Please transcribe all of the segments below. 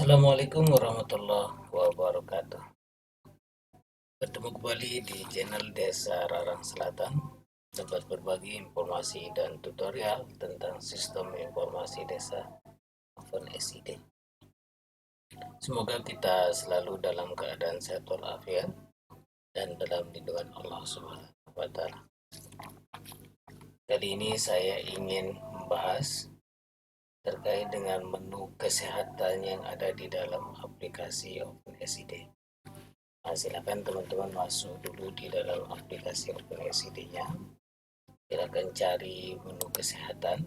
Assalamualaikum warahmatullahi wabarakatuh. Bertemu kembali di channel Desa Rarang Selatan, tempat berbagi informasi dan tutorial tentang sistem informasi desa maupun SID. Semoga kita selalu dalam keadaan sehat walafiat dan dalam lindungan Allah Subhanahu wa taala. Kali ini saya ingin membahas terkait dengan menu kesehatan yang ada di dalam aplikasi OpenSID. Nah, silakan teman-teman masuk dulu di dalam aplikasi OpenSID-nya. Silakan cari menu kesehatan.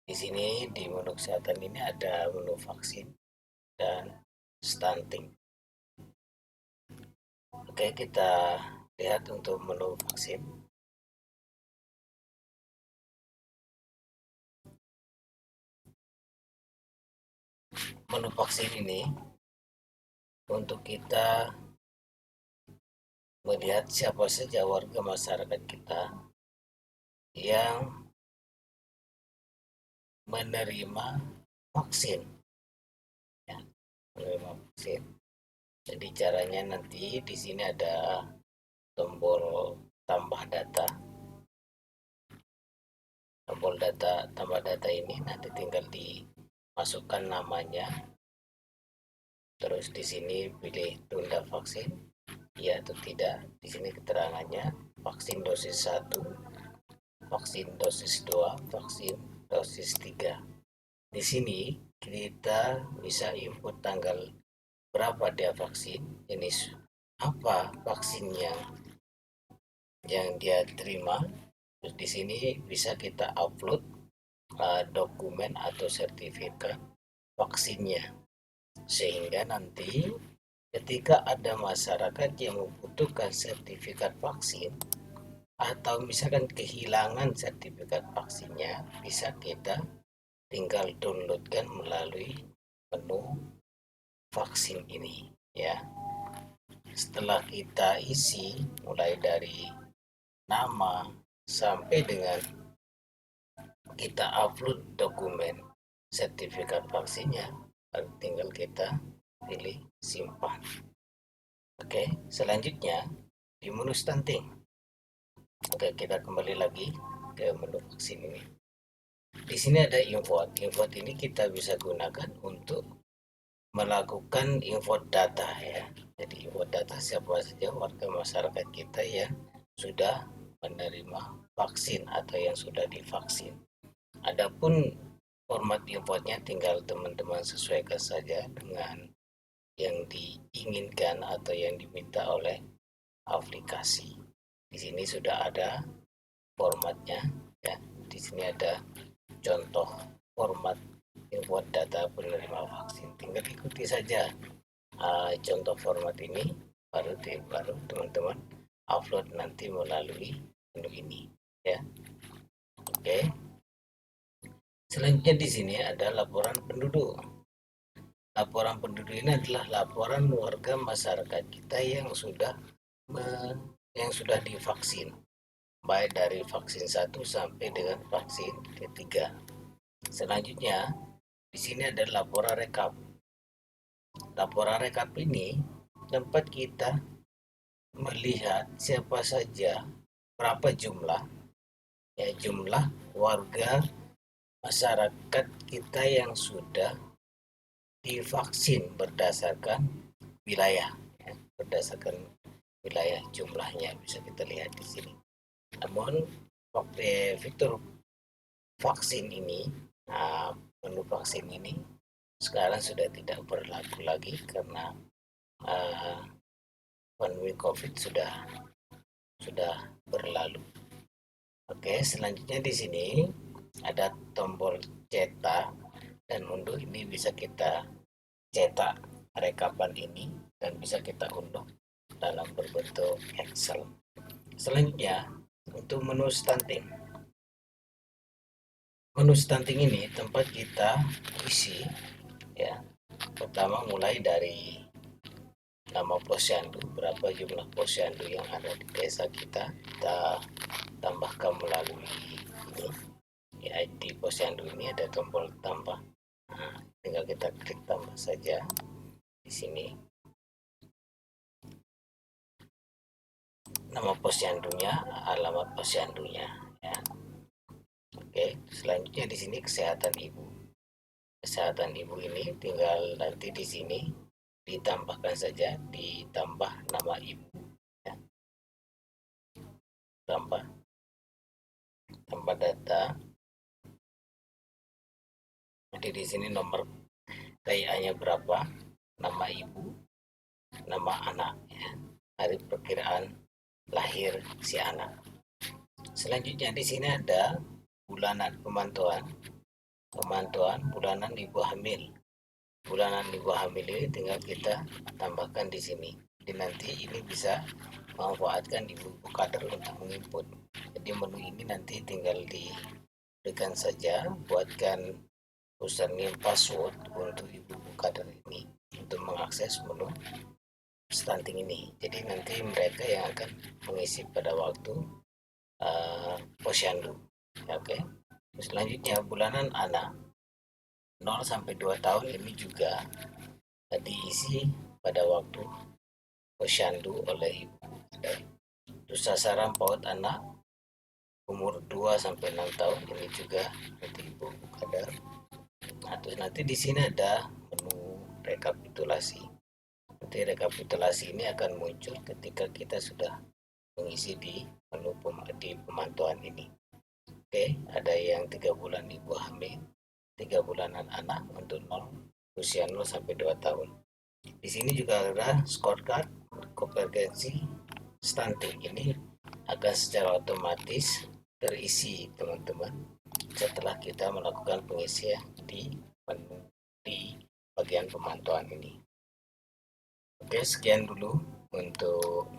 Di sini di menu kesehatan ini ada menu vaksin dan stunting. Oke, kita lihat untuk menu vaksin. Menu vaksin ini untuk kita melihat siapa saja warga masyarakat kita yang menerima vaksin. Ya, menerima vaksin. Jadi caranya nanti di sini ada tombol tambah data. Tombol data tambah data ini nanti tinggal dimasukkan namanya. Terus di sini pilih tunda vaksin, ya atau tidak. Di sini keterangannya vaksin dosis 1, vaksin dosis 2, vaksin dosis 3. Di sini kita bisa input tanggal berapa dia vaksin, jenis apa vaksin yang dia terima. Terus di sini bisa kita upload dokumen atau sertifikat vaksinnya, sehingga nanti ketika ada masyarakat yang membutuhkan sertifikat vaksin atau misalkan kehilangan sertifikat vaksinnya, bisa kita tinggal downloadkan melalui menu vaksin ini, ya. Setelah kita isi mulai dari nama sampai dengan kita upload dokumen sertifikat vaksinnya, tinggal kita pilih simpan. Oke, selanjutnya di menu stunting. Oke, kita kembali lagi ke menu vaksin ini. Di sini ada import. Import ini kita bisa gunakan untuk melakukan import data, ya. Jadi import data siapa saja warga masyarakat kita yang sudah menerima vaksin atau yang sudah divaksin. Adapun format importnya tinggal teman-teman sesuaikan saja dengan yang diinginkan atau yang diminta oleh aplikasi. Di sini sudah ada formatnya, ya. Di sini ada contoh format import data penerima vaksin. Tinggal ikuti saja contoh format ini, baru teman-teman upload nanti melalui menu ini, ya. Oke. Selanjutnya di sini ada laporan penduduk. Laporan penduduk ini adalah laporan warga masyarakat kita yang sudah divaksin, baik dari vaksin 1 sampai dengan vaksin ketiga. Selanjutnya di sini ada laporan rekap. Laporan rekap ini tempat kita melihat siapa saja, berapa jumlah warga masyarakat kita yang sudah divaksin berdasarkan wilayah, ya. Berdasarkan wilayah jumlahnya bisa kita lihat di sini. Namun fitur vaksin ini, menu vaksin ini sekarang sudah tidak berlaku lagi karena pandemi COVID sudah berlalu. Oke, selanjutnya di sini ada tombol cetak dan unduh. Ini bisa kita cetak rekapan ini dan bisa kita unduh dalam berbentuk Excel. Selanjutnya untuk menu stunting. Menu stunting ini tempat kita isi, ya. Pertama mulai dari nama posyandu, berapa jumlah posyandu yang ada di desa kita tambahkan melalui ini, ya. Di posyandu ini ada tombol tambah, tinggal kita klik tambah saja di sini nama posyandunya, alamat posyandunya ya. Oke, selanjutnya di sini kesehatan ibu. Kesehatan ibu ini tinggal nanti di sini ditambahkan saja, ditambah nama ibu ya. tambah data. Jadi di sini nomor KIA-nya berapa, nama ibu, nama anak ya, hari perkiraan lahir si anak. Selanjutnya di sini ada bulanan pemantauan bulanan ibu hamil. Bulanan ibu hamil ini tinggal kita tambahkan di sini. Jadi nanti ini bisa memanfaatkan ibu kader untuk menginput. Jadi menu ini nanti tinggal diberikan saja, buatkan username password untuk ibu kader ini untuk mengakses menu stunting ini. Jadi nanti mereka yang akan mengisi pada waktu posyandu. Oke. Selanjutnya bulanan anak 0 sampai 2 tahun ini juga diisi pada waktu posyandu oleh ibu. Terus sasaran PAUD anak umur 2 sampai 6 tahun ini juga nanti ibu kadar. Nah, terus nanti di sini ada menu rekapitulasi. Nanti rekapitulasi ini akan muncul ketika kita sudah mengisi di menu di pemantauan ini. Oke, ada yang 3 bulan ibu hamil, 3 bulanan anak untuk 0 usia 0 sampai 2 tahun. Di sini juga ada scorecard konvergensi stunting. Ini akan secara otomatis terisi teman-teman setelah kita melakukan pengisian di menu di bagian pemantauan ini. Oke, sekian dulu untuk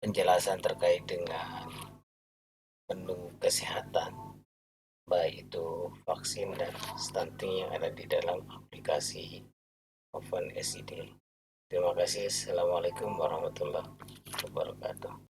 penjelasan terkait dengan menu kesehatan, baik itu vaksin dan stunting yang ada di dalam aplikasi Open SID. Terima kasih. Assalamualaikum warahmatullahi wabarakatuh.